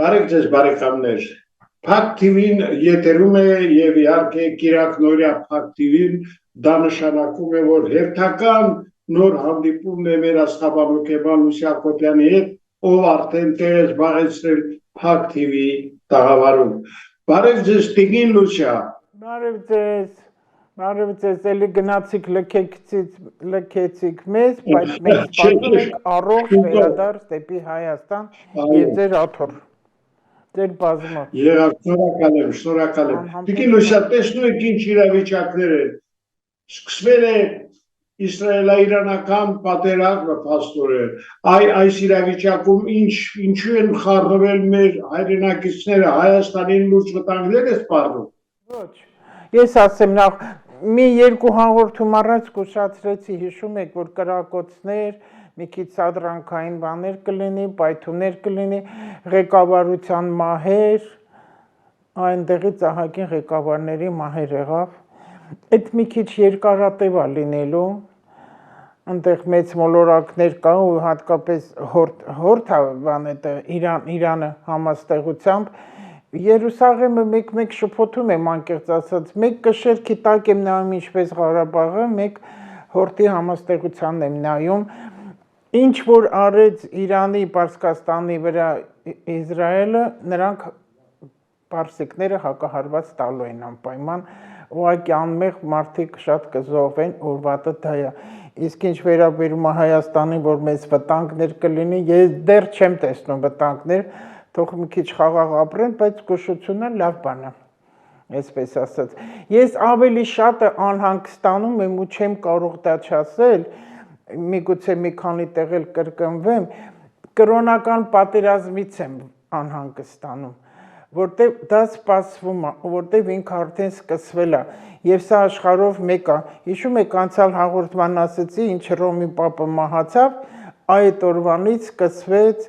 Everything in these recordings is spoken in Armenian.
Բարև ձեզ բարեկամներ։ Փակ TV-ն եթերում է եւ իհարկե Կիրակ Նորյա Փակ TV-ն դա նշանակում է, որ հերթական նոր հանդիպումն է մեր աստղաբան հոգեբան Լուսի Հակոբյանի հետ, ով արդեն տեղ է զբաղեցրել Փակ TV-ի տաղավարում։ Բարև ձեզ Տիգին Լուսիա։ Բարև ձեզ, էլի գնացիք լքեցիք մեզ, բայց մենք սպասում ենք առողջ վերադարձ դեպի Հայաստան եւ ձեր աթոռ, ձեր բազմով։ Շնորհակալ եմ։ Տիկին Լուսիա, տեսնում եք ինչ իրավիճակներ են։ Սկսվել է իսրայելա-իրանական պատերազմը փաստորեն։ Այս իրավիճակում ինչու են խառնվել մեր հայրենակիցները, Հայաստանին լուրջ վտանգներ է սպառնում։ Ոչ, ես ասեմ նախ մի երկու հաղորդում առաջ զգուշացրեցի, հիշում եք, որ կրակոցներ, մի քիչ սադրանքային բաներ կլինի, պայթուններ կլինի, ղեկավարության մահեր, այնտեղից ահագին ղեկավարների մահեր եղավ։ Այդ մի քիչ երկարատև է լինելու, այնտեղ մեծ մոլորակներ կա ու հատկապես հորթ Իրանը համաստեղությամբ Երուսաղեմը մեկ շփոթում եմ անկեղծ ասած, մեկ կշերքի տակ եմ նայում ինչպես Ղարաբաղը, մեկ հորթի համաստեղությանն եմ նայում, ինչ որ արեց Իրանի, Պարսկաստանի վրա Իսրայելը, նրանք պարսիկները հակահարված տալու են անպայման, ուղղակի անմեղ մարդիկ շատ կզոհվեն, օրվատը դա է։ Իսկ ինչ վերաբերում է Հայաստանին, որ մեզ վտանգներ կլինի, ես դեռ չեմ տեսնում վտանգներ, թող մի քիչ խաղաղ ապրեն, բայց զգուշությունը լավ բան է, այսպես ասած։ Ես ավելի շատը անհանգստանում եմ ու չեմ կարող դա չասել, միգուցե մի քանի տեղ էլ կրկնվեմ, կրոնական պատերազմից եմ անհանգստանում, որտեղ դա սպասվում է, որտեղ ինքը արդեն սկսվել է, եւ սա աշխարհով մեկ է։ Հիշում եք անցյալ հաղորդման ասեցի, ինչ Հռոմի Պապը մահացավ, այդ օրվանից սկսվեց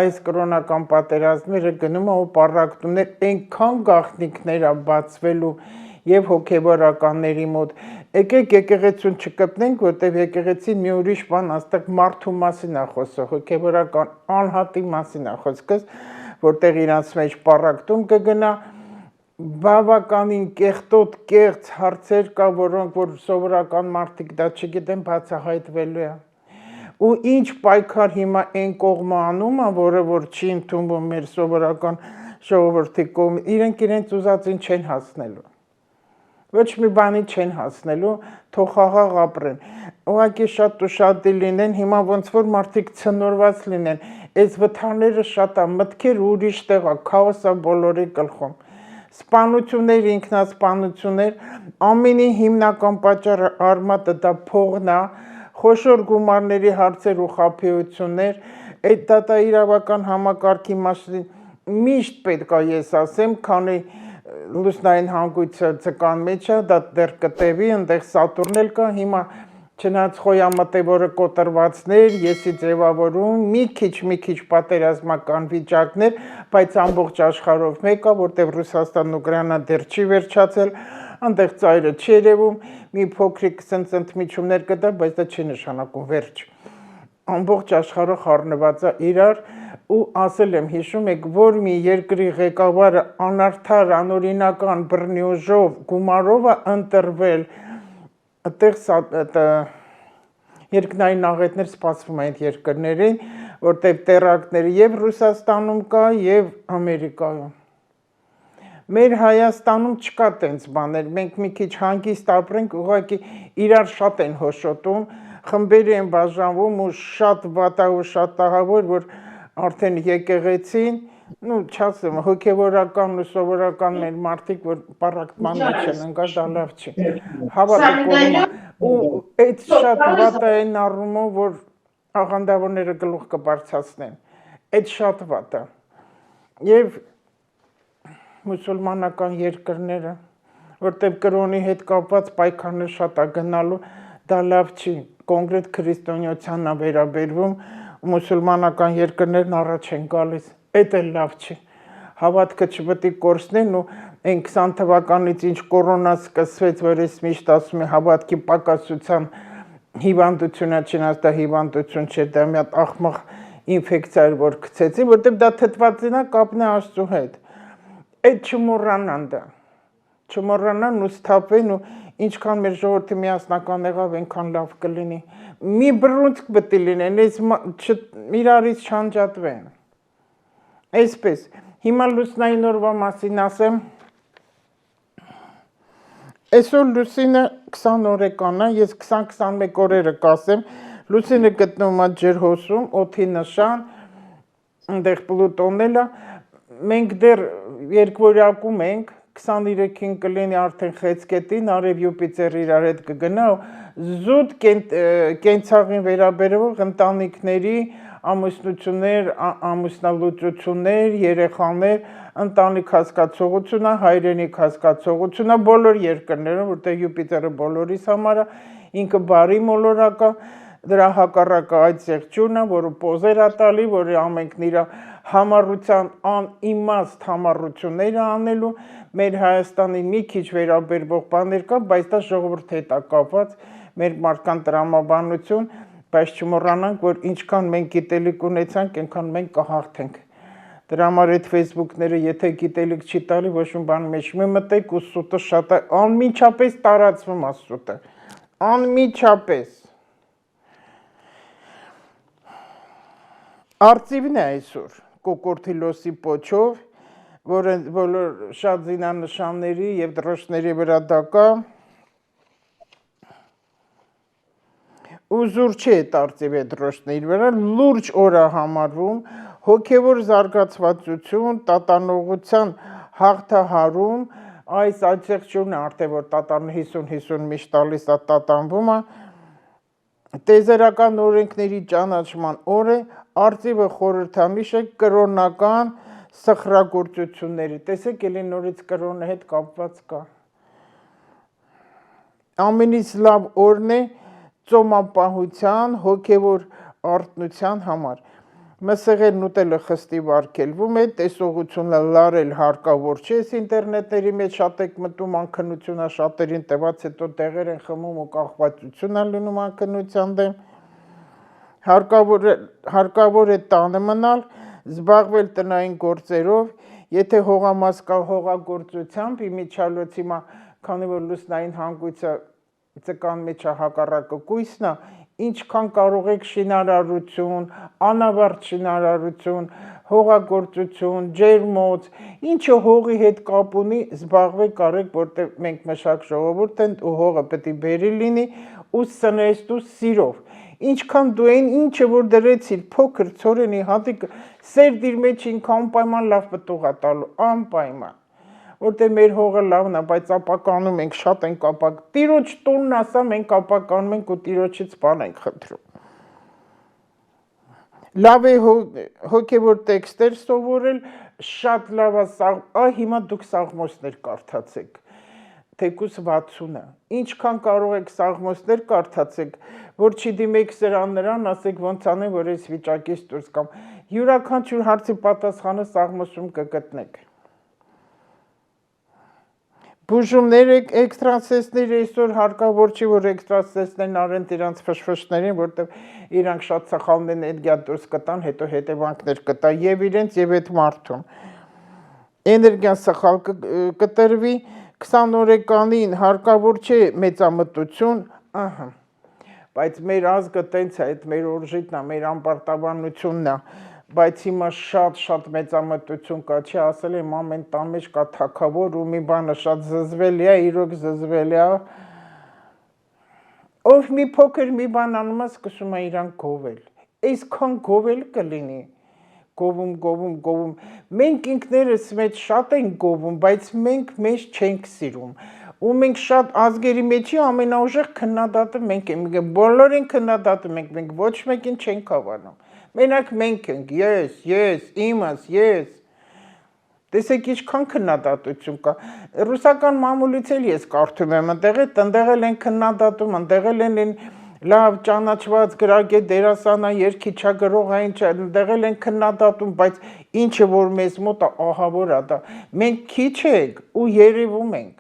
այս կրոնական պատերազմները գնում ու պառակտումներ այնքան գաղտնիքներ է բացվելու եւ հոգեվորականների մոտ։ Եկեք եկեղեցուն չկպնենք, որտեղ եկեղեցին մի ուրիշ բան, աստեղ մարդու մասին է խոսքը, հոգեվորական անհատի մասին է խոսքը, որտեղ իրանց մեջ պառակտում կգնա, բավականին կեղտոտ կեղծ հարցեր կա, որոնք որ սովորական մարդիկ դա չգիտեն, բացահայտվելու է։ Ու ինչ պայքար հիմա այն կողմը անում է, որը որ չի ընդունվում մեր սովորական ժողովրդի կողմից, իրենք ուզածին չեն հասնելու։ Ոչ մի բանի չեն հասնելու, թող խաղաղ ապրեն։ Ուղղակի շատ ու շատ լինեն, հիմա ոնց որ մարդիկ ցնորված լինեն, այս վթարները շատ է, մտքեր ուրիշ տեղ է, քաոս է բոլորի գլխում։ Սպանություններ, ինքնասպանություններ, ամենի հիմնական պատճառը արմատը դա փողն է, խոշոր գումարների հարցեր ու խաբեություններ, այդ դա իրավական համակարգի մասին միշտ պետք է ես ասեմ, քանի լուսնային հանգույցը ձկան մեջ է, դա դեռ կտևի, այնտեղ Սատուրն էլ կա, հիմա չնայած խոյամտեվորը կոտրվածներ, եսի ձևավորում, մի քիչ պատերազմական վիճակներ, բայց ամբողջ աշխարհով մեկ է, որտեղ Ռուսաստանն ու Ուկրաինան դեռ չի վերջացել, այնտեղ ծայրը չի երևում, մի փոքրիկ ընդմիջումներ կտա, բայց դա չի նշանակում վերջ։ Ամբողջ աշխարհը խառնված է իրար ու ասել եմ, հիշում եք, որ մի երկրի ղեկավարը անարդար, անօրինական բռնի ուժով, գումարով է ընտրվել, այդտեղ երկնային աղետներ սպասվում են այդ երկրներին, որտեղ տերակտները եւ Ռուսաստանում կա եւ Ամերիկայում։ Մեր Հայաստանում չկա տենց բաներ, մենք մի քիչ հանգիստ ապրենք, ուղղակի իրար շատ են հոշոտում, խմբերի են բաժանվում ու շատ վատա ու շատ տաղավոր, որ արդեն եկեղեցին, չասեմ, հոգևորական ու սովորական մեր մարդիկ, որ պառակտման մեջ են ընկած, դա լավ չի։ Հավատը կողմ է, ու այդ շատ վատա են առումով, որ աղանդավորները գլուխ կբարձրացնեն, այդ շատ վատա։ Եվ մուսուլմանական երկրները, որտեղ կրոնի հետ կապված պայքարներ շատ է գնալու, դա լավ չի, կոնկրետ քրիստոնեությանը վերաբերվում, մուսուլմանական երկրներն առաջ են գալիս, այդ էլ լավ չի, հավատքը չպետք է կորցնեն ու այն 20 թվականից ինչ կորոնա սկսվեց, որ ես միշտ ասում եմ հավատքի պակասության հիվանդությունը, չնայած դա հիվանդություն չէ, դա մի հատ աղմաղ ինֆեկցիա էր, որ գցեցին, որտեղ դա թթվածինա կապն է Աստծո հետ։ Այդ չմոռանան դա։ Չմոռանան ու սթափեն ու ինչքան մեր ժողովրդը միասնական եղավ, այնքան լավ կլինի։ Մի բռունցք պետք է լինեն, այս իրարից չանջատվեն։ Այսպես, հիմա լուսնային օրվա մասին ասեմ։ Այսօր Լուսինը 20 օրեկան է, ես 20-21 օրերը կասեմ, Լուսինը գտնվում է ջրհոսում, օդի նշան, այնտեղ Պլուտոնն է, մենք դեռ երկվորյակում ենք, 23-ին կլինի արդեն խեցգետին, արև Յուպիտեր իրար հետ կգնա, զուտ կենցաղին վերաբերող ընտանիքների ամուսնություններ, ամուսնալուծություններ, երեխաներ, ընտանիք հասկացողությունը, հայրենիք հասկացողությունը բոլոր երկրներում, որտեղ Յուպիտերը բոլորիս համար է, ինքը բարի մոլորակ է, դրա հակառակը այդ զեղչյունը, որը պոզեր է տալի, որը ամենքն իր համառության անիմաստ համառությունները անելու, մեր Հայաստանի մի քիչ վերաբերվող բաներ կա, բայց դա ժողովրդի հետ է կապված, մեր մարդկան տրամաբանություն, բայց չմոռանանք, որ ինչքան մենք գիտելիք ունեցանք, այնքան մենք կհաղթենք։ Դրա համար այդ Facebook-ները, եթե գիտելիք չի տալի, ոչ մի բան մեջ մի մտեք ու սուտը շատ է, անմիջապես տարածվում է սուտը, անմիջապես։ Արծիվն է այսօր, կոկորտիլոսի պոչով, որը բոլոր շատ զինանշանների և դրոշների վրա դա կա, ուզուր չի այդ արծիվի դրոշների վրա, լուրջ օր է համարվում, հոգևոր զարգացվածություն, տատանողության հաղթահարում, այս աջեղջյուրն է արդեն, որ տատանը 50-50 միշտ տալիս է տատանվում է, տեզերական օրենքների ճանաչման օր է, արծիվը խորհրդանիշ է կրոնական սխրագործությունների, տեսեք էլի նորից կրոնի հետ կապված կա։ Ամենից լավ օրն է ծոմապահության, հոգևոր արթնության համար։ Մսեղերն ուտելը խստի վարգելվում է, տեսողությունը լարել հարկավոր չէ, այս ինտերնետների մեջ շատ եք մտում անքնությունը շատերին տված, հետո տեղեր են խմում ու կախվածություն է լինում անքնության դեմ։ Հարկավոր է տանը մնալ, զբաղվել տնային գործերով, եթե հողամաս կա հողագործությամբ, իմիջալոց հիմա, քանի որ լուսնային հանգույցը ծկան մեջ է հակառակը կույսն է, ինչքան կարող եք շինարարություն, անավարտ շինարարություն, հողագործություն, ջերմոց, ինչը հողի հետ կապ ունի, զբաղվեք արեք, որտեղ մենք մշակ ժողովուրդ են ու հողը պետք է բերի լինի ու սնեստ ու սիրով։ Ինչքան դու այն ինչը որ դրեցիր փոքր ցորենի հատիկ սերդ իր մեջ ինքան անպայման լավ պտուղ է տալու, անպայման։ Որտեղ մեր հողը լավն է, բայց ապականում ենք, շատ ենք ապակ։ Տիրոջ տունն ասա, մենք ապականում ենք ու տիրոջից բան ենք խնդրում։ Լավ է հոգևոր տեքստեր սովորել, շատ լավ է, հիմա դուք սաղմոսներ կարդացեք, թեկուս 60-ը, ինչքան կարող եք սաղմոսներ կարդացեք, որ չդիմեք սրան նրան, ասեք ոնց անեմ, որ այս վիճակից դուրս կամ, յուրաքանչյուր հարցի պատասխանը սաղմոսում կգտնեք։ Բուժումներ էքստրասենսների այսօր հարկավոր չի, որ էքստրասենսներն արեն իրանց ֆշֆշներին, որտեղ իրանք շատ սխալներն էնգյա դուրս կտան, հետո հետևանքներ կտա և իրենց և այդ մարդուն։ Էներգիան սխալ կտրվի, 20 օրեկանին հարկավոր չէ մեծամտություն, բայց մեր ազգը տենց է, այդ մեր օրժիտն է, մեր անպարտաբանությունն է, բայց հիմա շատ մեծամտություն կա, չի ասել եմ ամեն տան մեջ կա թագավոր ու մի բանը շատ զզվելի է, իրոք զզվելի է, ով մի փոքր մի բան անում է, սկսում է իրան գովել, այսքան գովել կլինի, գովում, մենք ինքներս մեջ շատ ենք գովում, բայց մենք մեզ չենք սիրում, ու մենք շատ ազգերի մեջի ամենաուժեղ քննադատը մենք ենք, բոլոր են քննադատում ենք, մենք ոչ մեկին չենք հավանում, մենակ մենք ենք, ես, իմս, ես, տեսեք ինչքան քննադատություն կա, ռուսական մամուլից էլ ես կարդում եմ, ընդեղ էլ են քննադատում, ընդեղ էլ են լավ ճանաչված գրագետ դերասանա, երգիչա, գրողա, ընդեղ էլ են քննադատում, բայց ինչը որ մեզ մոտ է, ահավոր է դա, մենք քիչ ենք ու երևում ենք,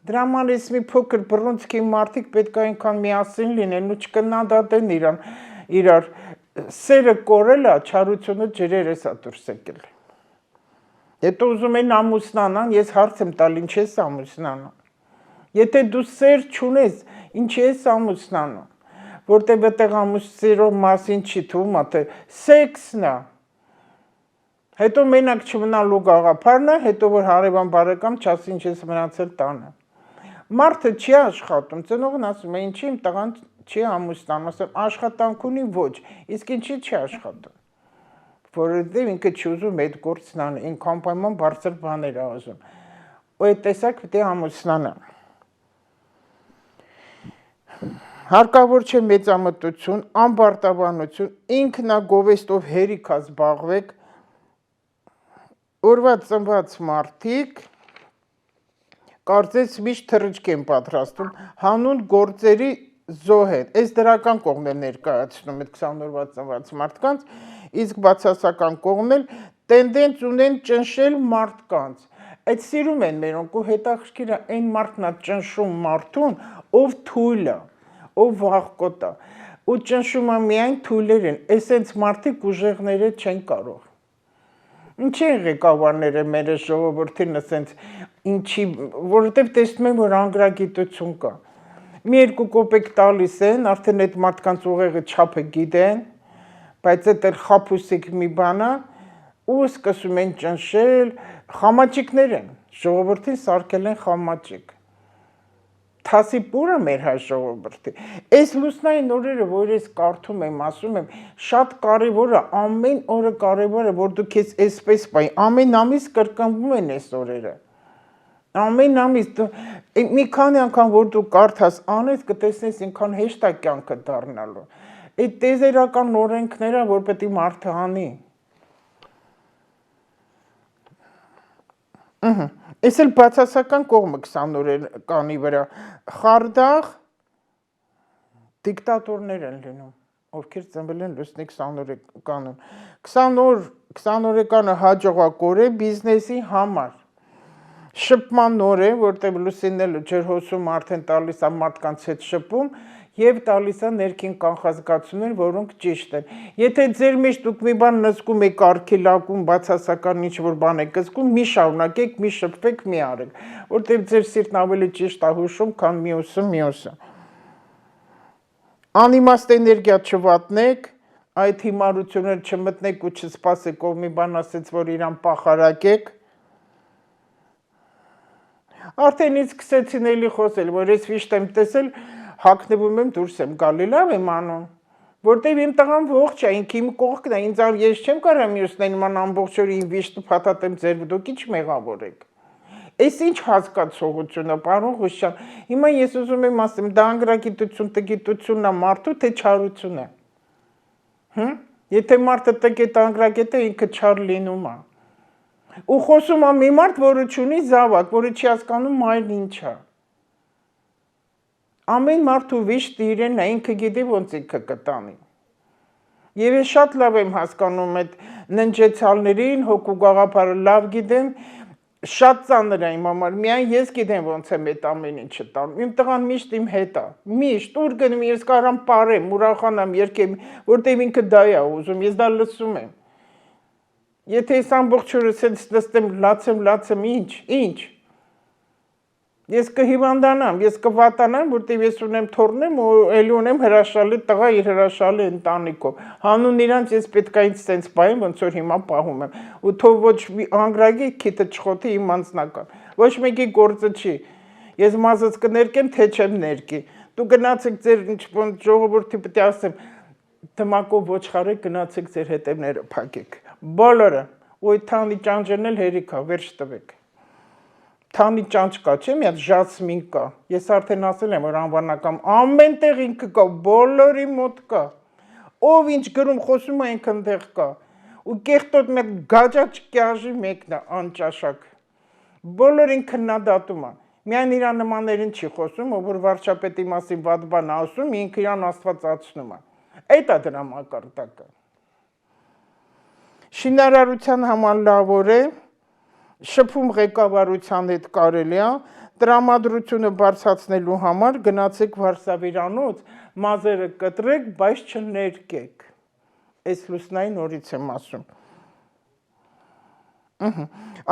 դրա համար ես մի փոքր բռունցքի մարդիկ պետք է այնքան միասին լինեն ու չքննադատեն իրար, սերը կորել է, չարությունը ջրեր էսա դուրս եկել։ Հետո ուզում են ամուսնանան, ես հարց եմ տալ, ինչ ես ամուսնանում։ Եթե դու սեր չունես, ինչ ես ամուսնանում, որտեղ այդտեղ ամուսնալու մասին չի թվում, թե սեքսն է։ Հետո մենակ չմնալու գաղափարն է, հետո որ հարևան բարեկամ չասի ինչ ես մնացել տանը։ Մարդը չի աշխատում, ծնողն ասում է, ինչի իմ տղան չի ամուսնանում, ասում աշխատանք ունի, ոչ, իսկ ինչի չի աշխատում։ Որովհետև ինքը չի ուզում այդ գործն անի, ինքը անպայման բարձր բաներ է ուզում։ Ու այդ տեսակ պետք է ամուսնանա։ Հարկավոր չէ մեծամտություն, անբարտավանություն, ինքնագովեստով հերիքա զբաղվեք, օրվա ծնված մարդիկ կարծես միշտ թռիչք են պատրաստում, հանուն գործերի զոհ են։ Այս դրական կողմն է ներկայացնում այդ 20 օրվա ծնված մարդկանց, իսկ բացասական կողմն էլ տենդենս ունեն ճնշել մարդկանց։ Այդ սիրում են մերոնք ու հետաքրքիր է այն մարդն է ճնշում մարդուն, ով թույլ է, ով վախկոտ է։ Ու ճնշում է միայն թույլեր են, այսենց մարդիկ ուժեղները չեն կարող։ Ինչի են ղեկավարները մեր ժողովրդին ասենց ինչի, որովհետև տեսնում են, որ անգրագիտություն կա։ Մի երկու կոպեկ տալիս են, արդեն այդ մարդկանց ուղեղը չափը գիտեն, բայց այդ էլ խափուսիկ մի բան է, ու սկսում են ճնշել, խամաճիկներ են, ժողովրդին սարքել են խամաճիկ։ Թասի պուրը մեր հայ ժողովրդի։ Այս լուսնային օրերը, որ ես կարդում եմ, ասում եմ, շատ կարևոր է, ամեն օրը կարևոր է, որ դու քեզ այսպես պահի, ամեն ամիս կրկնվում են այս օրերը։ Ամեն ամիս մի քանի անգամ որ դու կարդաս, անես կտեսնես ինքան հեշտ է կյանքը դառնալու։ Այդ տեզերական օրենքները, որ պետք է մարդը անի։ Այս էլ բացասական կողմը 20 օրեկանի վրա խարդախ դիկտատորներ են լինում, ովքեր ծնվել են լուսնի 20 օրեկանուն։ 20 օրեկանը հաջողակ օր է բիզնեսի համար։ Շփման օր է, որտեղ լուսինն էլ ջրհոսում արդեն տալիս է մարդկանց հետ շփում եւ տալիս է ներքին կանխազգացումներ, որոնք ճիշտ են։ Եթե ձեր մեջ դուք մի բան նզգում եք արքելակում, բացասական ինչ-որ բան եք զգում, մի շարունակեք, մի շփվեք, մի արեք, որտեղ ձեր սիրտն ավելի ճիշտ է հուշում, քան մյուսը։ Անիմաստ էներգիա չվատնեք, այդ հիմարությունները չմտնեք ու չսպասեք, ով մի բան ասեց, որ իրան պախարակեք։ Արդեն ինձ սկսեցին էլի խոսել, որ ես վիշտ եմ տեսել, հագնվում եմ դուրս եմ գալի, լավ եմ անում, որտեվ իմ տղան ողջ է, ինքը իմ կողքն է, ինձ ես չեմ կարող մյուսներին ման ամբողջ օր իմ վիշտը փաթաթեմ ձեր դուք ինչ մեղավոր եք։ Այս ինչ հասկացողություն է, պարոն Ղուշյան, հիմա ես ուզում եմ ասեմ, դա անգրագիտություն, տգիտությունն է մարդու, թե չարություն է։ Եթե մարդը տգետ անգրագետ է, ինքը չար լինում է։ Ու խոսում է մի մարդ, որը չունի զավակ, որը չի հասկանում մայրն ինչ է։ Ամեն մարդու վիշտը իրենն է, ինքը գիտի ոնց ինքը կտանի։ Եվ ես շատ լավ եմ հասկանում այդ ննջեցալներին, հոգու գաղափարը լավ գիտեմ, շատ ծանր է իմ համար, միայն ես գիտեմ ոնց եմ այդ ամեն ինչը տանում։ Իմ տղան միշտ իմ հետ է, միշտ ուր գնում, ես կարամ պարեմ, ուրախանամ, երգեմ, որտեղ ինքը դա է ուզում, ես դա լսում եմ։ Եթե ես ամբողջ օրը սենց նստեմ, լացեմ, ինչ։ Ես կհիվանդանամ, ես կվատանամ, որտեղ ես ունեմ թորնեմ ու էլի ունեմ հրաշալի տղա իր հրաշալի ընտանիքով։ Հանուն իրանց ես պետք է ինձ սենց պահեմ, ոնց որ հիմա պահում եմ։ Ու թող ոչ մի անգրագի քիթը չխոթի իմ անձնական։ Ոչ մեկի գործը չի։ Ես մազս կներկեմ, թե չեմ ներկի։ Դու գնացեք ձեր ինչ-որ ժողովրդի պետք է ասեմ, դմակով ոչխարեք, գնացեք ձեր հետևները փակեք։ Բոլորը, ու այդ թանի ճանճերն էլ հերիքա, վերջ տվեք։ Թանի ճանճ կա, չէ՞ մի հատ ժասմին կա։ Ես արդեն ասել եմ, որ անվանական ամեն տեղ ինքը կա, բոլորի մոտ կա։ Ով ինչ գրում խոսում է ինքն տեղ կա։ Ու կեղտոտ մեկ գաջաճ կյաժի մեկն է անճաշակ։ Բոլորին քննադատում է։ Միայն իր նմաններին չի խոսում, ով որ վարչապետի մասին վատ բան ասում, ինքը իրան աստվածացնում է։ Այդ է դրա մակարդակը։ Շինարարության համար լավ օր է, շփում ղեկավարության հետ կարելի է, տրամադրությունը բարձրացնելու համար գնացեք Վարշավիրանոց, մազերը կտրեք, բայց չներկեք։ այս լուսնային օրից եմ ասում։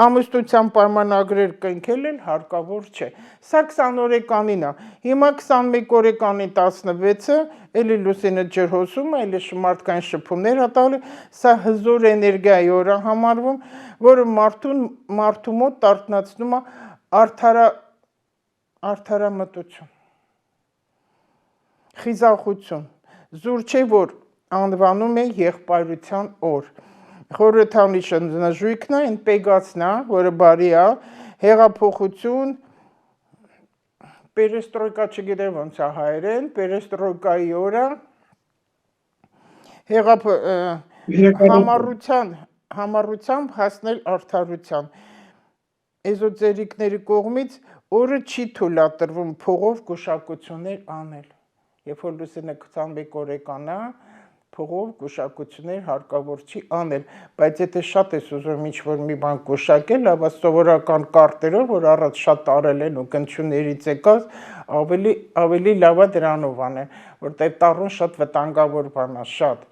Ամուսնության պայմանագրեր կնքել էլ հարկավոր չէ։ Սա 20 օրեկանին է։ Հիմա 21 օրեկանի 16-ը, էլի Լուսինը ջրհոսում է, էլի մարդկային շփումներ ա տալի, սա հզոր էներգիայի օր է համարվում, որը մարդու մոտ արթնացնում է արդարամտություն, խիզախություն։ Զուր չէ, որ անվանում է եղբայրության օր։ Խորհրդանիշը նժույգն է, այն Պեգասն է, որը բարի է, հեղափոխություն, պերեստրոյկա չգիտեմ ոնց է հայերեն, պերեստրոյկայի օրը, համառությամբ հասնել արդարության։ Էզոտերիկների կողմից օրը չի թույլատրվում փողով գուշակություններ անել։ Երբ որ Լուսինը 21 օրեկան է, փողով գուշակություններ հարկավոր չի անել, բայց եթե շատ ես ուզում ինչ-որ մի բան գուշակել, լավ է սովորական կարտերով, որ առաջ շատ արել են ու կնչուներից եկած, ավելի լավ է դրանով անեն, որտեղ տառուն շատ վտանգավոր բան է, շատ։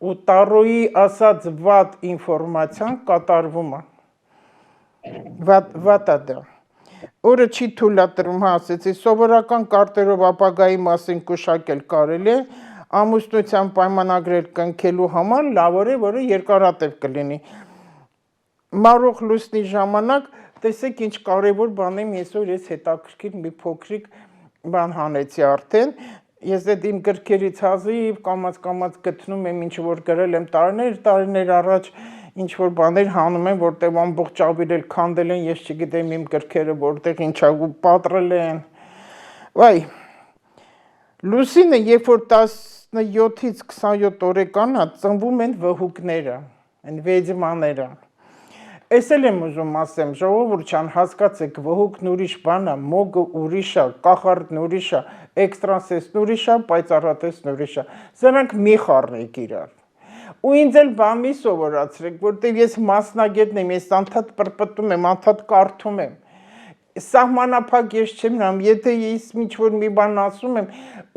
Ու տառոյի ասած վատ ինֆորմացիան կատարվում է։ Վատ է դա։ Օրը չի թույլատրվում, ասեցի, սովորական կարտերով ապագայի մասին գուշակել կարելի է, ամուսնության պայմանագրեր կնքելու համար լավ օր է, որը երկարատև կլինի։ Մարող լուսնի ժամանակ տեսեք ինչ կարևոր բան եմ այսօր ես հետաքրքիր մի փոքրիկ բան հանեցի արդեն։ Ես այդ իմ գրքերից հազիվ կամաց գտնում եմ ինչ որ գրել եմ տարիներ առաջ ինչ որ բաներ հանում են, որտեղ ամբողջ ավիրել քանդել են, ես չգիտեմ իմ գրքերը որտեղ ինչա ու պատրել են։ Վայ։ Լուսինը երբ որ 17-ից 27 օրեկան է, ծնվում են վհուկները, են վեդմաները։ Էս էլ եմ ուզում ասեմ, ժողովուրդ ջան, հասկացեք, վհուկն ուրիշ բան է, մոգը ուրիշ է, կախարդն ուրիշ է, էքստրասենսն ուրիշ է, պայծառատեսն ուրիշ է։ Սրանք մի խառնեք իրար։ Ու ինձ էլ բան մի սովորացրեք, որտեղ ես մասնագետն եմ, ես անդադ պրպտում եմ, անդադ կարդում եմ։ Սահմանափակ ես չեմ նամ, եթե ես ինչ-որ մի բան ասում եմ,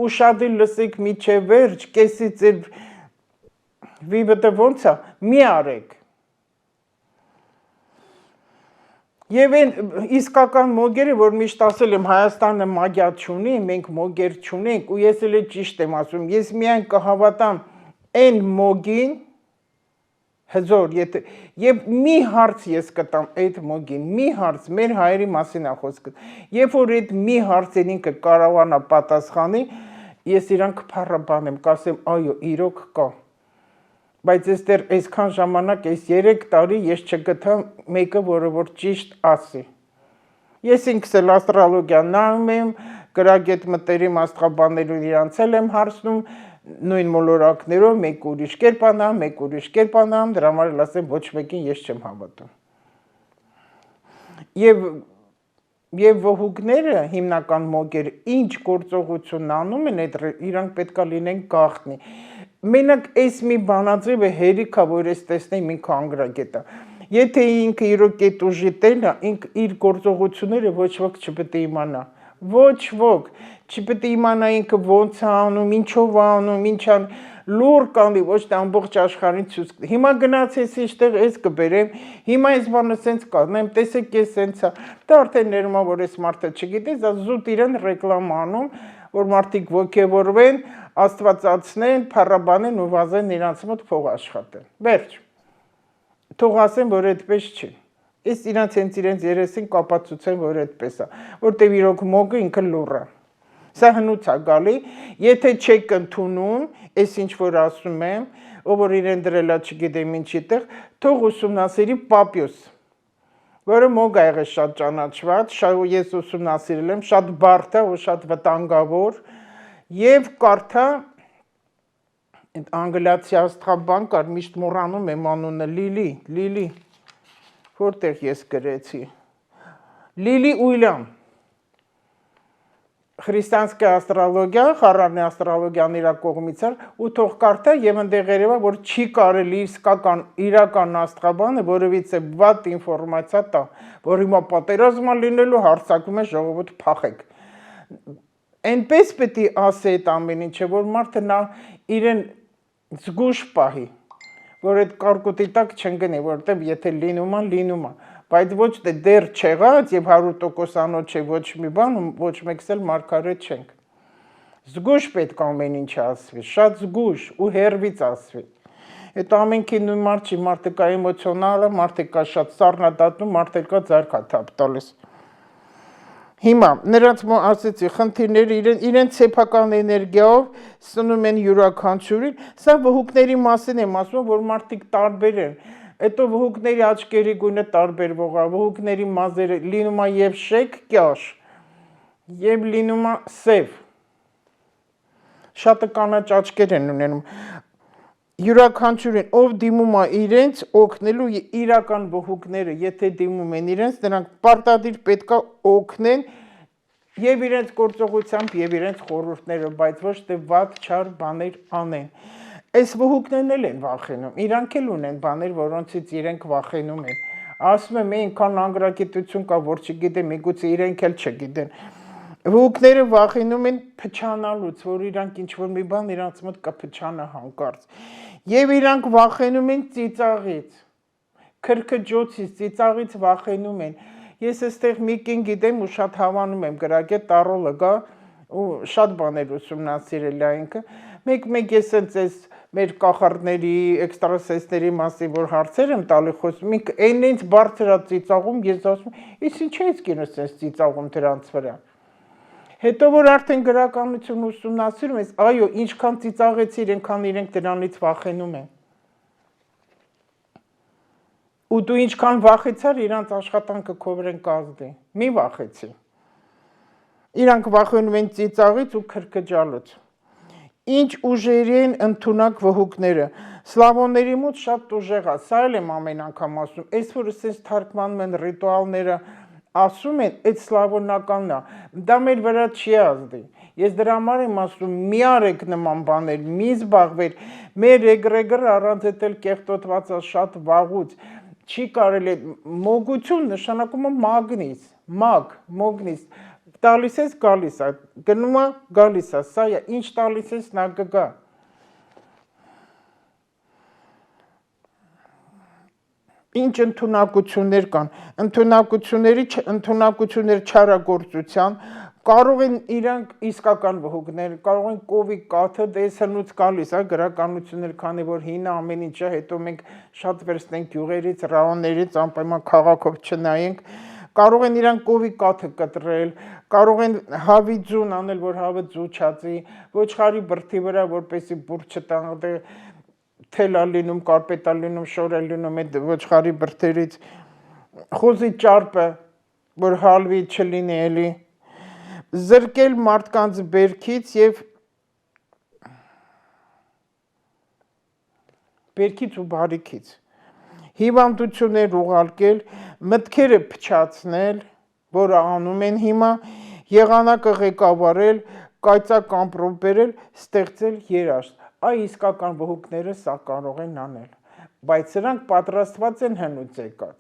ուշադիր լսեք միջև վերջ, կեսից էլ վիվտը ոնց է, մի արեք։ Եվ այն իսկական մոգերը, որ միշտ ասել եմ Հայաստանը մագիա չունի, մենք մոգեր չունենք, ու ես էլ ճիշտ եմ ասում, ես միայն կհավատամ այն մոգին, հզոր, եւ մի հարց ես կտամ այդ մոգին, մի հարց, մեր հայերի մասին է խոսքը, երբ որ այդ մի հարցին ինքը կարողանա պատասխանի, ես իրան կփառաբանեմ, կասեմ, այո, իրոք կա, բայց ես դեռ այսքան ժամանակ, այս 3 տարի ես չգտա մեկը, որը որ ճիշտ ասի։ Ես ինքս էլ աստրոլոգիա նայում եմ, գրագետ մտերիմ աստղաբաններուն իրանց էլ եմ հարցնում, նույն մոլորակներով, մեկ ուրիշ կերպանամ, դրա համար էլ ասեմ, ոչ մեկին ես չեմ հավատում։ Եվ վհուկները, հիմնական մոգերը, ինչ գործողություն անում են, իրանք պետք է լինեն գաղտնի։ Մենակ այս մի բանաձևը հերիք է, որ ես տեսնեմ ինքը անգրագետ է։ Եթե ինքը իրոք այդ ուժի տերն է, ինքը իր գործողությունները ոչ ոք չպետք է իմանա։ Ոչ ոք չպետք է իմանա ինքը ոնց է անում, ինչով է անում, ինչ ան լուր կանի, ոչ թե ամբողջ աշխարհին ցույց։ Հիմա գնացես իստեղ էս կբերեմ, հիմա այս բանը սենց կանեմ, տեսեք ես սենց է։ Դա արդեն ներումա, որ այս մարդը չգիտի, դա զուտ իրեն ռեկլամ անում, որ մարդիկ ոգևորվեն, աստվածացնեն, փառաբանեն ու վազեն իրանց մոտ փող աշխատեն։ Վերջ։ Թող ասեն, որ այդպես չի։ Ես իրանց հենց իրենց երեսին կապացուցեմ, որ այդպես է, որտեղ իրոք մոգը ինքը լուր է։ Սա հնուց է գալի, եթե չեք ընդունում, այս ինչ որ ասում եմ, ով որ իրեն դրել է չգիտեմ ինչի տեղ, թող ուսումնասիրի Պապիոս, որը մոգ ա եղել շատ ճանաչված, ես ուսումնասիրել եմ, շատ բարդ է ու շատ վտանգավոր, եւ կարդա այդ անգլիացի աստղաբան կար, միշտ մոռանում եմ անունը, Լիլի, որտեղ ես գրեցի, Լիլի Ուիլյամ, Խրիստիանская աստրոլոգիա, խառարնի աստրոլոգիան իր կողմից էր, ու թող կարդա եւ ընդեղ երևա, որ չի կարելի իսկական իրական աստղաբանը որևիցե վատ ինֆորմացիա տա, որ հիմա պատերազմա լինելու հարցակում է ժողովուրդ փախեք։ Այնպես պետք է ասե այդ ամեն ինչը, որ մարդը նա իրեն զգուշ պահի, որ այդ կարկուտի տակ չընկնի, որովհետև եթե լինում է, բայց ոչ թե դեռ չեղած եւ 100% անոց չէ ոչ մի բան, ոչ մեկս էլ մարգարետ չենք։ Զգուշ պետք է ամեն ինչ ասվի, շատ զգուշ ու հերվից ասվի։ Այդ ամենքի նույն մարդ չի, մարդը կա էմոցիոնալ է, մարդը կա շատ սառնադատում, մարդը կա ձեռքաթափ տալիս։ Հիմա նրանց ասեցի, խնդիրները իրենց սեփական էներգիայով սնում են յուրաքանչյուրին, սա վհուկների մասին եմ ասում, որ մարդիկ տարբեր են։ Հետո վհուկների աչքերի գույնը տարբերվող է, վհուկների մազերը լինում է եւ շեկ կյաշ, եւ լինում է սև։ Շատը կանաչ աչքեր են ունենում։ Յուրաքանչյուրին ով դիմում է իրենց օգնելու իրական վհուկները, եթե դիմում են իրենց, նրանք պարտադիր պետքա օգնեն եւ իրենց գործողությամբ եւ իրենց խորհուրդները, բայց ոչ թե վատ չար բաներ անեն։ Այս վհուկներն էլ են վախենում, իրանք էլ ունեն բաներ, որոնցից իրենք վախենում են։ Ասում եմ, այնքան անգրագիտություն կա, որ չգիտեմ, միգուցե իրենք էլ չգիտեն։ Վհուկները վախենում են փչանալուց, որ իրանք ինչ-որ մի բան իրանց մոտ կփչանա հանկարծ։ Եվ իրանք վախենում են ծիծաղից, քրքջոցից, ծիծաղից վախենում են։ Ես այստեղ մի կին գիտեմ ու շատ հավանում եմ, գրագետ Տարոլը գա ու շատ բաներ ուսումնասիրել է ինքը։ Մեկ ես այս մեր կախարդների, էքստրասենսների մասին, որ հարցեր եմ տալի խոսում, այն ինձ բարձր է ծիծաղում, ես ասում, իսկ ինչ է կինոս այս ծիծաղում դրանց վրա։ Հետո որ արդեն գրականություն ուսումնասիրում ես, այո, ինչքան ծիծաղեցիր, այնքան իրենք դրանից վախենում են։ Ու դու ինչքան վախեցար, իրանց աշխատանքը քո վրան կազդի։ Մի վախեցի։ Իրանք վախենում են ծիծաղից ու քրքջալուց։ Ինչ ուժերի են ընդունակ վհուկները։ Սլավոնների մոտ շատ ուժեղ է, սա էլ եմ ամեն անգամ ասում, այս որ ասես թարգմանում են ռիտուալները, ասում են, այդ սլավոնականն է, դա մեր վրա չի ազդի։ Ես դրա համար եմ ասում, մի արեք նման բաներ, մի զբաղվեք, մեր էգրեգորը առանց էլ կեղտոտված է շատ վաղուց, չի կարելի, մոգություն նշանակում է մագնիս, մոգնիս, տալիս ես գալիս է, գնում է գալիս է, սա է, ինչ տալիս ես նա կգա։ Ինչ ընդունակություններ կան, ընդունակություններ չարագործության, կարող են իրանք իսկական վհուկներ, կարող են կովի կաթը դես հնուց գալիս է, գրականություններ, քանի որ հինը ամեն ինչը, հետո մենք շատ վերցնենք գյուղերից, ռայոններից, անպայման քաղաքով չնայենք, կարող են իրանք կովի կաթը կտրել, կարող են հավի ձուն անել, որ հավը ձուչացի, ոչխարի բրդի վրա, որպեսի բուր չտանղ, թել է լինում, կարպետ է լինում, շոր է լինում այդ ոչխարի բրդերից, խոզի ճարպը, որ հալվի չլինի էլի, զրկել մարդկանց բերքից և բերքից ու բարիքից, հիվանդություններ ուղարկել, մտքերը փչացնել, որը անում են հիմա, եղանակը ղեկավարել, կայծակ ամպրոպ բերել, ստեղծել երաշտ։ Այ իսկական վհուկները սա կարող են անել, բայց սրանք պատրաստված են հնուց եկած։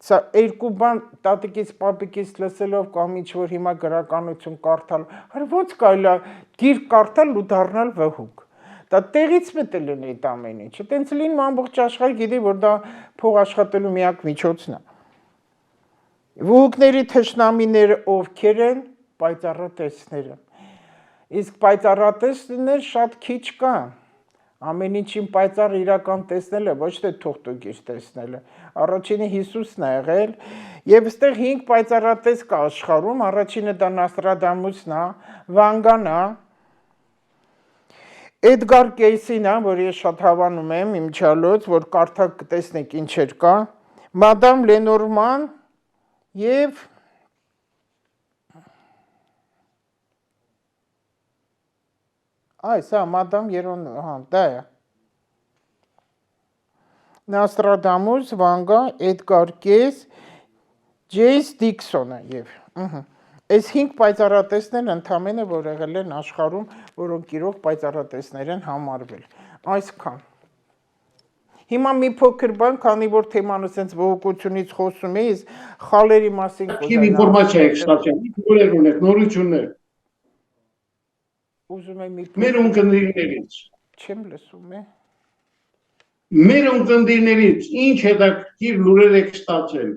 Սա երկու բան տատիկից, պապիկից լսելով կամ ինչ-որ հիմա գրականություն կարդալ, ոնց կարելի է գիրք կարդալ ու դառնալ վհուկ։ Դա տեղից պետք է լինի այդ ամեն ինչը, տենց լինում ամբողջ աշխարհը գիտի, որ դա փող աշխատելու միակ միջոցն է։ Վհուկների թշնամիները ովքեր են, պայծառատեսները։ Իսկ պայծառատեսներ շատ քիչ կան։ Ամեն ինչին պայծառ իրական տեսնելը, ոչ թե թուղթուկիր տեսնելը։ Առաջինը Հիսուսն է եղել, եւ այստեղ 5 պայծառատես կա աշխարհում, առաջինը դա Նոստրադամուսն է, Վանգան է, Էդգար Կեյսին է, որ ես շատ հավանում եմ իմ չալոց, որ կարդակ տեսնեք ինչեր կա, Մադամ Լենորման եւ Այ սա Մադամ Երոն, դա է։ Նոստրադամուս, Վանգա, Էդգար Կեյս, Ջեյս Դիքսոնը եւ Այս 5 պայծառատեսներն ընդամենը որ եղել են աշխարհում, որոնք իրոք պայծառատեսներ են համարվել։ Այսքան։ Հիմա մի փոքր բան, քանի որ թեման ասենց ողոքությունից խոսում էի, խալերի մասին կուզենամ։ Ինֆորմացիա եք ստացել, նորեր ունեք, նորություններ։ Ուզում եմ մի Մեր ունկնդիրներից։ Չեմ լսում է։ Մեր ունկնդիրներից ինչ հետաքրքիր լուրեր եք ստացել։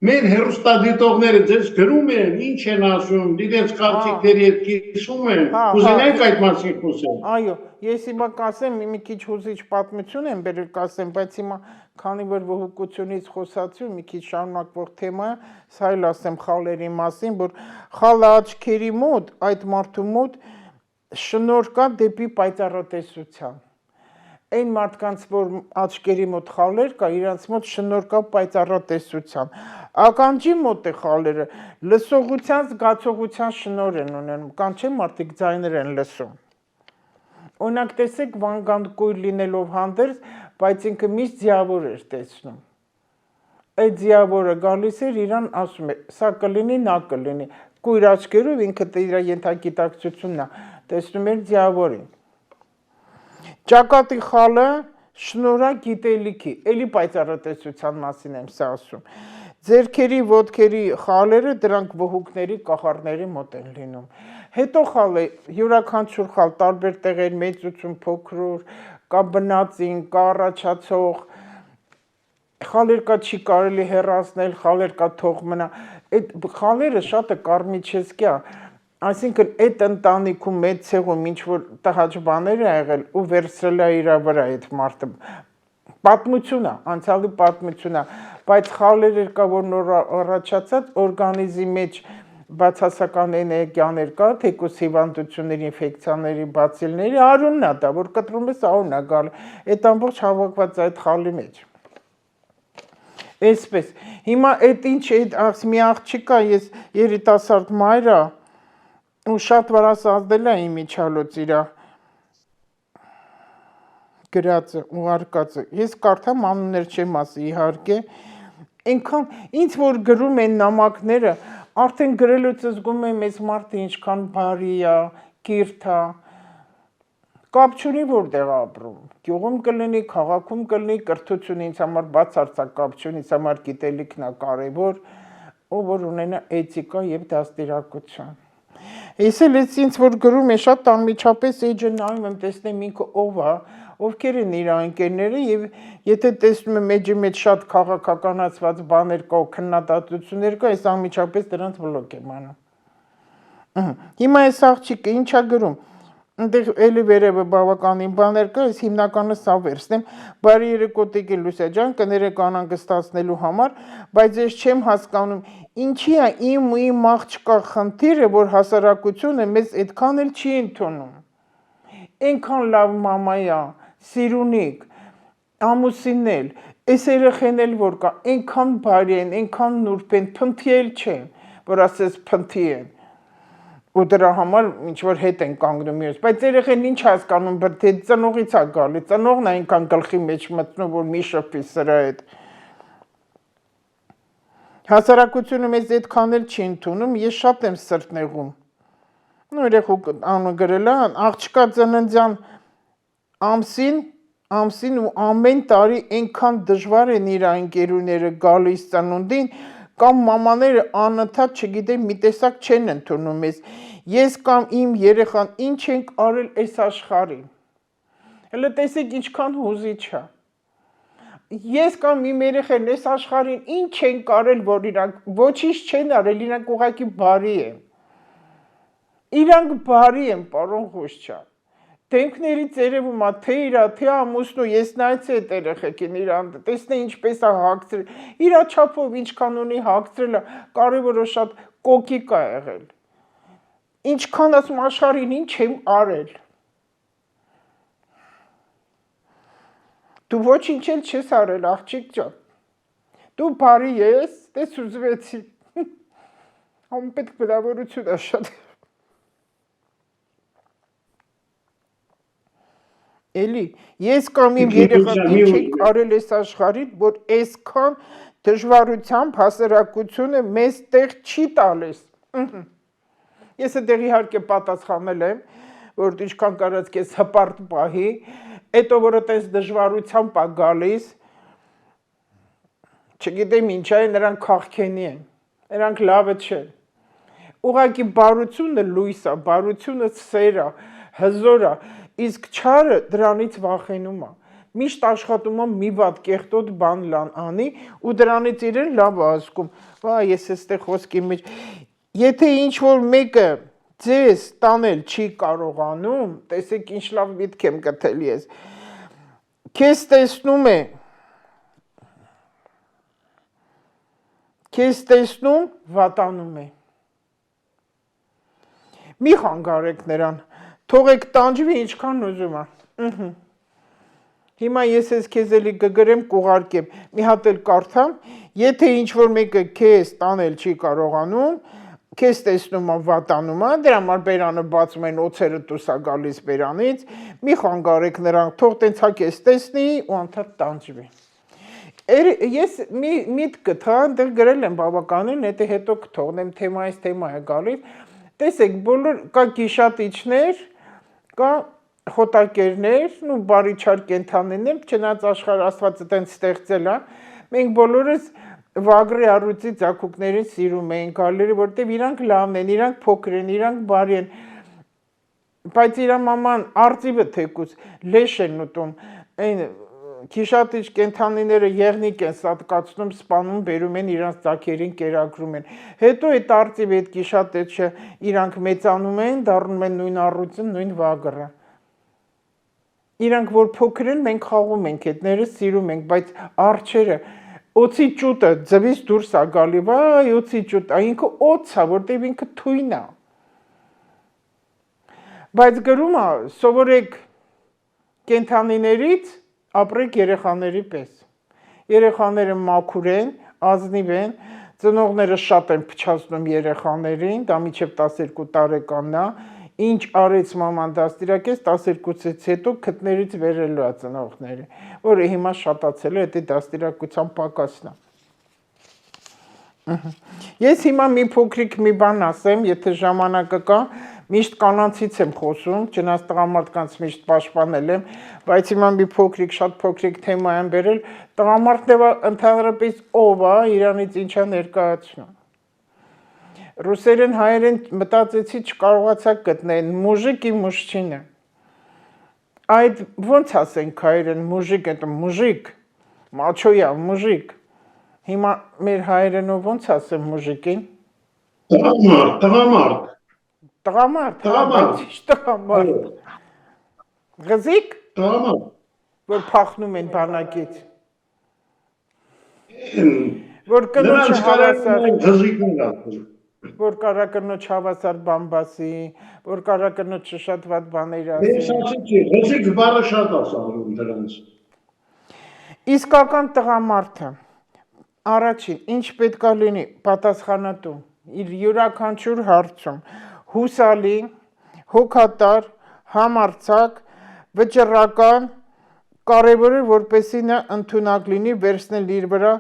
Մեր հեռուստադիտողները ձեզ գրում են, ինչ են ասում, իրենց կարծիքների հետ կիսում են, կուզենայիք այդ մասին խոսել։ Այո, ես հիմա կասեմ, մի քիչ հուզիչ պատմություն եմ բերել կասեմ, բայց հիմա քանի որ վհուկությունից խոսացի, մի քիչ շարունակվող թեմա է, սա էլ ասեմ խալերի մասին, որ խալը աչքերի մոտ, այդ մարդու մոտ շնորհ կա դեպի պայծառատեսության։ Այն մարդկանց, որ աչքերի մոտ խալեր կա, իրանց մոտ շնորհ կա պայծառատեսության։ Ականջի մոտ է խալերը, լսողության, զգացողության շնորհ են ունենում, կան չէ մարդիկ ձայներ են լսում։ Օրինակ տեսեք Վանգան կույր լինելով հանդերձ, բայց ինքը միշտ ձիավոր էր տեսնում։ Այդ ձիավորը գալիս էր իրան ասում է, սա կլինի, նա կլինի։ Կույր աչքերով ինքը իր ենթագիտակցությունն է, տեսնում էր ձիավորին։ Ճակատի խալը շնորհա գիտելիքի, էլի պայծառատեսության մասին եմ սա ասում։ Ձերքերի, ոտքերի խալերը դրանք վհուկների, կախարդների մոտ են լինում։ Հետո խալը յուրաքանչյուր խալ տարբեր տեղեր, մեծություն, փոքրուր, կա բնածին, կա առաջացող, խալեր կա չի կարելի հեռացնել, խալեր կա թող մնա։ Այդ խալերը շատը կարմիչեսկյա, այսինքն այդ ընտանիքում մեծ ցեղում ինչ որ տհաճ բաներ է եղել ու վերցրել է իր վրա այդ մարդը։ Պատմություն է, անցյալի պատմություն է, բայց խալեր կա, որ նոր առաջացած օրգանիզմի մեջ բացասական էներգիաներ կա, թեկուզ հիվանդությունների, ինֆեկցիաների, բացիլների արունն է դա, որ կտրում ես արունն է գալի, այդ ամբողջ հավաքված այդ խալի մեջ։ Այսպես, հիմա այդ ինչ այդ մի աղջիկ կա, ես երիտասարդ մայր է, ու շատ վարասազդել է իմիջալոց իրա գրածը ու արկածը։ Ես կարդամ անուններ չեմ ասի իհարկե, այնքան ինձ որ գրում են նամակները, արդեն գրելուց զգում եմ այս մարդը ինչքան բարի է, կիրթ է, կապ չունի որտեղ ապրում, գյուղում կլինի, քաղաքում կլինի, կրթություն ինձ համար բացարձակ կապ չունի, ինձ համար գիտելիքն է կարևոր, ու որ ունենա էթիկա եւ դաստիարակություն։ Ես էլ ինձ որ գրում է շատ անմիջապես էջը նայում եմ, տեսնեմ ինքը ով է, ովքեր են իր ընկերները եւ եթե տեսնում եմ էջի մեջ շատ քաղաքականացված բաներ կա ու քննադատություններ կա, ես անմիջապես դրանց բլոկ եմ անում։ Հիմա այս աղջիկը ինչա գրում։ Այնտեղ էլի վերևը բավականին բաներ կա, ես հիմնականը սա վերցնեմ, բարի երեկո Տիկին Լուսիա ջան, կներեք անհանգստացնելու համար, բայց ես չեմ հասկանում, ինչի է իմ աղջկա խնդիրը, որ հասարակությունը մեզ այդքան էլ չի ընդունում։ Այնքան լավ մամա է, սիրունիկ, ամուսինն էլ, այս երեխեն էլ որ կա, այնքան բարի են, այնքան նուրբ են, փնթի էլ չեն, որ ասես փնթի են։ Ու դրա համար ինչ որ հետ են կանգնում իրենց, բայց երեխեն ինչ հասկանում, բրդե ծնողից է գալի, ծնողն է այնքան գլխի մեջ մտնում, որ մի շփի սրա հետ։ Հասարակությունը մեզ այդքան էլ չի ընդունում, ես շատ եմ սրտնեղում։ Ու երեխու անունը գրել է, աղջկա ծննդյան ամսին ու ամեն տարի այնքան դժվար են իր ընկերուները գալիս ծնունդին, կամ մամաները անընդհատ չգիտեմ մի տեսակ չեն ընդունում ես կամ իմ երեխան ինչ ենք արել այս աշխարհին։ Հələ տեսեք ինչքան հուզիչ է։ Ես կամ իմ երեխան այս աշխարհին ինչ ենք արել, որ իրանք ոչինչ չեն արել, իրանք ուղղակի բարի են։ Իրանք բարի են, պարոն Ղուշչյան։ Դեմքների ծերևում է թե իրա, թե ամուսնու, ես նայեցի այդ երեխեքին իրան, տեսնե ինչպես է հագցրել, իրա չափով ինչքան ունի հագցրել է, կարևորը շատ կոկիկ է եղել։ Ինչքան ասում աշխարհին ինչ եմ արել։ Դու ոչինչ էլ չես արել, աղջիկ ջան։ Դու բարի ես, տես ուզվեցի։ Անպետք բնավորություն է շատ։ Էլի, ես կամ իմ երեխան ինչ ենք արել այս աշխարհին, որ այսքան դժվարությամբ հասարակությունը մեզ տեղ չի տալիս։ Ես այդտեղ իհարկե պատասխանել եմ, որ ինչքան կարած քեզ հպարտ պահի, հետո որ այդպես դժվարությամբ է գալիս, չգիտեմ ինչա է, նրանք քաղքենի են, նրանք լավը չեն։ ուղղակի բարությունը լույս է, բարությունը սեր է, հզոր է, իսկ չարը դրանից վախենում է։ Միշտ աշխատում է մի վատ կեղտոտ բան անի ու դրանից իրեն լավ է ասում։ Վա, ես էստեղ խոսքի մեջ, եթե ինչ-որ մեկը ձեզ տանել չի կարողանում, տեսեք ինչ լավ միտք եմ գտել ես, քեզ տեսնում, վատանում է։ Մի խանգարեք նրան, թողեք տանջվի ինչքան ուզում է։ Հիմա ես ես քեզ էլի կգրեմ կուղարկեմ, մի հատ էլ կարդամ, եթե ինչ-որ մեկը քեզ տանել չի կարողանում, քեզ տեսնում է վատանում է, դրա համար բերանը բացում են, օձերը դուրս է գալիս բերանից, մի խանգարեք նրան, թող տենց հա քեզ տեսնի ու անդադ տանջվի։ Ես միտ գտա, այնտեղ գրել եմ բավականին, հետո կթողնեմ թեմայից թեմա է գալիս, տեսեք, բոլոր կա գիշատիչներ, կա խոտակերներ, ու բարի չար կենդանիներ, չնայած աշխարհ Աստվածը տենց ստեղծել է, մենք բոլորս վագրի առյուծի ձագուկներին սիրում ենք, գալերի, որտեղ իրանք լավն են, իրանք փոքր են, իրանք բարի են, բայց իր մաման արծիվը թեկուց լեշ են ուտում, այն գիշատիչ կենդանիները եղնիկ են սատկացնում, սպանում, բերում են իրանց ձագերին կերակրում են, հետո այդ արծիվը, այդ գիշատիչը իրանք մեծանում են, դառնում են նույն առյուծը, նույն վագրը։ Իրանք որ փոքր են, մենք խաղում ենք, հետները սիրում ենք, բայց արջերը, օծի ճուտը ձվից դուրս է գալի, վայ, օծի ճուտ, ինքը օծ է, որտեղ ինքը թույն է։ Բայց գրում է, սովորեք կենդանիներից, ապրեք երեխաների պես։ Երեխաները մաքուր են, ազնիվ են, ծնողները շատ են փչացնում երեխաներին, դա մինչև 12 տարեկանն է, ինչ արեց մաման դաստիարակեց 12-ից հետո քթներից վերելու է ծնողները, որը հիմա շատացել է, դա դաստիարակության պակասն է։ Ես հիմա մի փոքրիկ մի բան ասեմ, եթե ժամանակը կա, միշտ կանանցից եմ խոսում, չնայած տղամարդկանց միշտ պաշտպանել եմ, բայց հիմա մի փոքրիկ, շատ փոքրիկ թեմա եմ բերել, տղամարդը ընդհանրապես ով է, իրանից ինչ է ներկայացնում։ Ռուսերեն հայերեն մտածեցի չկարողացա գտնել, մուժիկ ի մուժչինը։ Այդ ոնց ասենք հայերեն մուժիկ, это մուժիկ, մաչոյա, մուժիկ։ Հիմա մեր հայերենով ոնց ասեմ մուժիկին։ Տղամարդ։ Տղամարդ։ Ղզիկ։ Տղամարդ։ Որ փախնում են բանակից։ Որ կնոջը հավասար։ Ղզիկներ ասում։ Որ կարա կնոջ հավասար բան բասի, որ կարա կնոջը շատ վատ բաներ ասի։ Ես ասեցի, ղզիկ բառը շատ ասում դրանց։ Իսկական տղամարդը առաջին ինչ պետք է լինի պատասխանատու իր յուրաքանչյուր հարցում հուսալի, հոգատար, համարձակ, վճռական, կարևորը որպեսզի նա ընդունակ լինի, վերցնել իր վրա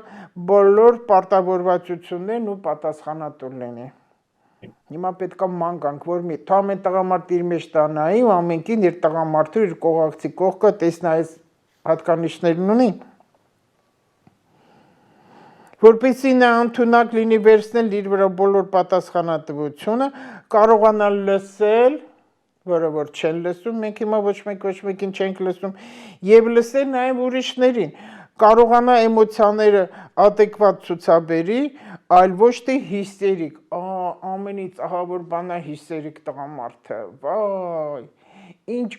բոլոր պարտավորվածություններն ու պատասխանատու լինի։ Հիմա պետք է ման գանք, որ մի ամեն տղամարդ իր մեջ տանայի ու ամենքին իր տղամարդու իր կողակցի կողքը տեսնա այս հատկանիշներն ունի։ Որպեսզի նա ընդունակ լինի, վերցնել իր վրա բոլոր պատասխանատվությունը, կարողանա լսել, որը որ չեն լսում, մենք հիմա ոչ մեկին չենք լսում, եւ լսել նաեւ ուրիշներին, կարողանա էմոցիաները adekvat ցուցաբերի, այլ ոչ թե հիստերիկ, ամենից ահավոր բանա հիստերիկ տղամարդը, վայ, ինչ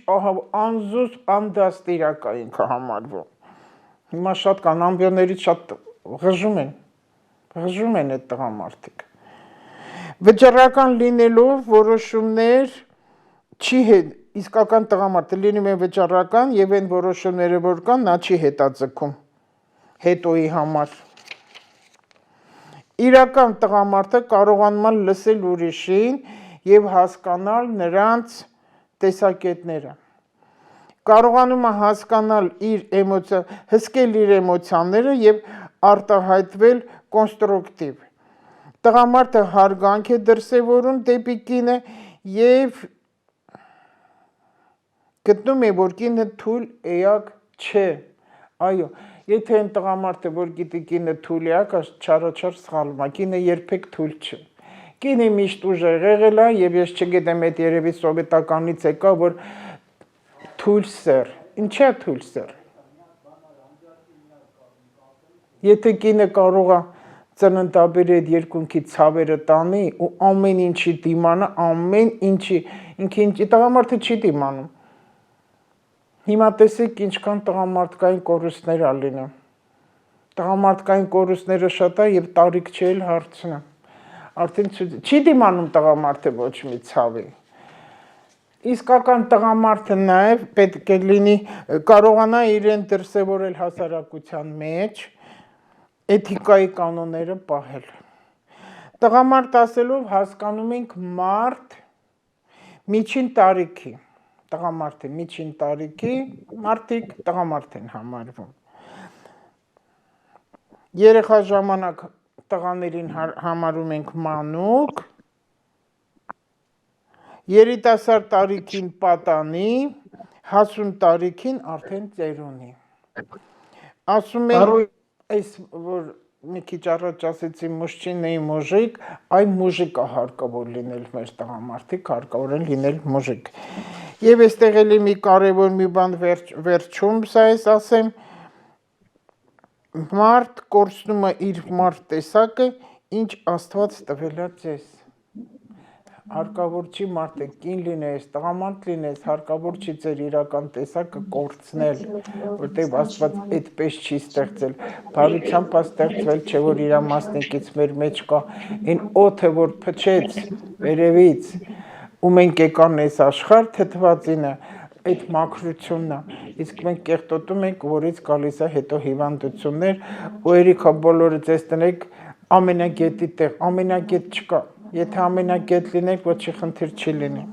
անզուս անդաստիրակ է ինքը համարվում։ Հիմա շատ կան ամբիոներից շատ ղժում են այդ տղամարդիկ։ Վճռական լինելով որոշումներ չի իսկական տղամարդը լինում է վճռական եւ այն որոշումները որ կան նա չի հետաձգում հետոյի համար։ Իրական տղամարդը կարողանում է լսել ուրիշին եւ հասկանալ նրանց տեսակետները։ Կարողանում է հասկանալ իր հսկել իր էմոցիաները եւ արտահայտվել կոնստրուկտիվ։ Տղամարդը հարգանք է դրսևորում դեպի կինը եւ գտնում է որ կինը թույլ էակ չէ։ Այո, եթե այն տղամարդը որ գիտի կինը թույլ էակ, չարաչար սխալվում է, կինը երբեք թույլ չէ։ Կինը միշտ ուժեղ եղել է եւ ես չգիտեմ այդ երևի սովետականից եկա որ թույլ սեր։ Ինչա թույլ սեր։ Եթե կինը կարող է ծննդաբեր այդ երկունքի ցավերը տանի ու ամեն ինչի դիմանա, ամեն ինչի, ինքը ինչի տղամարդը չի դիմանում։ Հիմա տեսեք ինչքան տղամարդկային կորուստներ ա լինում։ Տղամարդկային կորուստները շատ է եւ տարիք չի էլ հարցնա։ Արդեն չի դիմանում տղամարդը ոչ մի ցավի։ Իսկական տղամարդը նաեւ պետք է լինի կարողանա իրեն դրսևորել հասարակության մեջ էթիկայի կանոնները պահել։ Տղամարդ ասելով հասկանում ենք մարդ միջին տարիքի, տղամարդը միջին տարիքի, մարդիկ տղամարդ են համարվում։ Երեխա ժամանակ տղաներին համարում ենք մանուկ, երիտասարդ տարիքին պատանի, հասուն տարիքին արդեն ծերունի։ Ասում են այս որ մի քիչ առաջ ասեցի մужчина и мужик, այ մужիկը հարկավոր լինել մեր տղամարդիկ, հարկավոր են լինել մужик։ Եվ այստեղ էլի մի կարևոր մի բան վերջում սա էս ասեմ, մարդ կորցնում է իր մարդ տեսակը, ինչ Աստված տվել է ձեզ։ Հարկավոր չի մարդը կին լինես, տղամարդ լինես, հարկավոր չի ձեր իրական տեսակը կորցնել, որտեղ Աստված այդպես չի ստեղծել, բարությամբ է ստեղծվել, չէ որ իր մասնիկից մեր մեջ կա, այն օդը որ փչեց վերևից, ու մենք եկան այս աշխարհ թթվածինը, այդ մաքրությունն է, իսկ մենք կեղտոտում ենք, որից գալիս է հետո հիվանդություններ, ու երիքա բոլորը ձեզ տնեք ամենագետի տեղ, ամենագետ չկա, եթե ամենագետ լինեք, ոչի խնդիր չի լինի։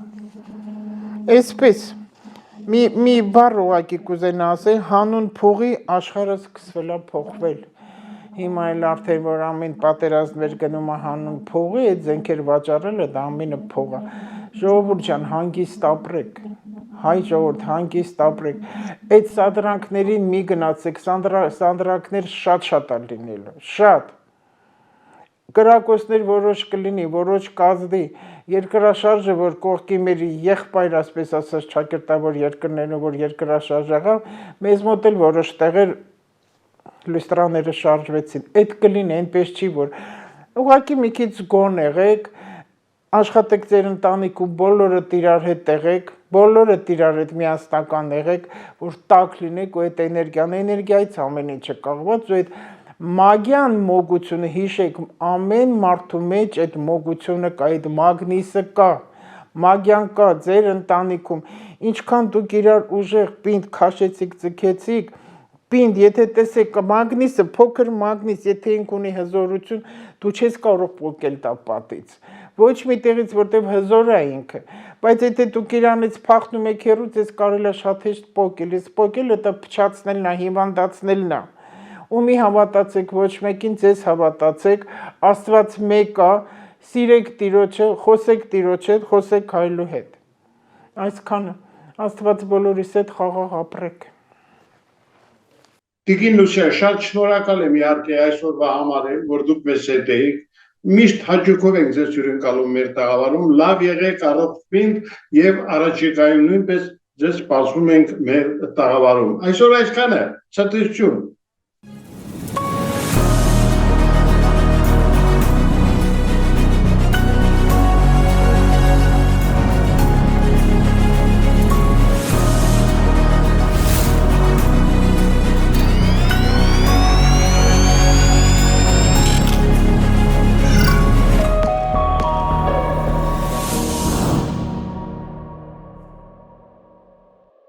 Այսպես, մի բառ ուղղակի կուզենա ասել, հանուն փողի աշխարհը սկսվել է փոխվել։ Հիմա էլ արդեն որ ամեն պատերազմներ գնում է հանուն փողի, այդ զենքեր վաճառելը դա ամենը փող է։ Ժողովուրդ ջան, հանգիստ ապրեք։ Հայ ժողովուրդ, հանգիստ ապրեք։ Այդ սադրանքներին մի գնացեք, սադրանքներ շատ է լինելու, շատ։ Կրակոցներ որոշ կլինի, որոշ կազդի, երկրաշարժը, որ կողքի մեր եղբայր, ասպես ասած, ճակերտավոր երկրներն, որ երկրաշարժ եղավ, մեզ մոտ էլ որոշ տեղեր լուստրաները շարժվեցին, այդ կլինի, այնպես չի, որ ուղղակի մի քիչ գոն եղեք, աշխատեք ձեր ընտանիքում, բոլորը իրար հետ եղեք, բոլորը իրար հետ միասնական եղեք, որ տաք լինեք ու այդ էներգիայից ամեն ինչը կաղված ու այդ մագյան մոգությունը հիշեք, ամեն մարդու մեջ այդ մոգությունը կա, այդ մագնիսը կա, մագյան կա ձեր ընտանիքում, ինչքան դուք իրար ուժեղ պինդ քաշեցիք, ձգեցիք, պինդ, եթե տեսեք մագնիսը, փոքր մագնիս, եթե ինք ունի հզորություն, դու չես կարող պոկել դա պատից, ոչ մի տեղից, որտեղ հզոր է ինքը, բայց եթե դուք իրանից փախնում եք հեռուց, ես կարելի է շատ հեշտ պոկել, ես պոկելը դա փչացնելն է, հիվանդացնելն է, ու մի հավատացեք ոչ մեկին, ձեզ հավատացեք, Աստված մեկ է, սիրեք Տիրոջը, խոսեք Տիրոջ հետ, խոսեք Հայրու հետ։ Այսքանը, Աստված բոլորիս հետ խաղաղ ապրեք։ Տիկին Լուսիա, շատ շնորհակալ եմ իհարկե այսօրվա համար, որ դուք մեզ հետ եք։ Միշտ հաճույքով ենք ձեզ հյուրընկալում մեր տաղավարում, լավ եղեք, առողջ եւ առաջիկայում նույնպես ձեզ սպասում ենք մեր տաղավարում։ Այսօր այսքանը, ցտեսություն։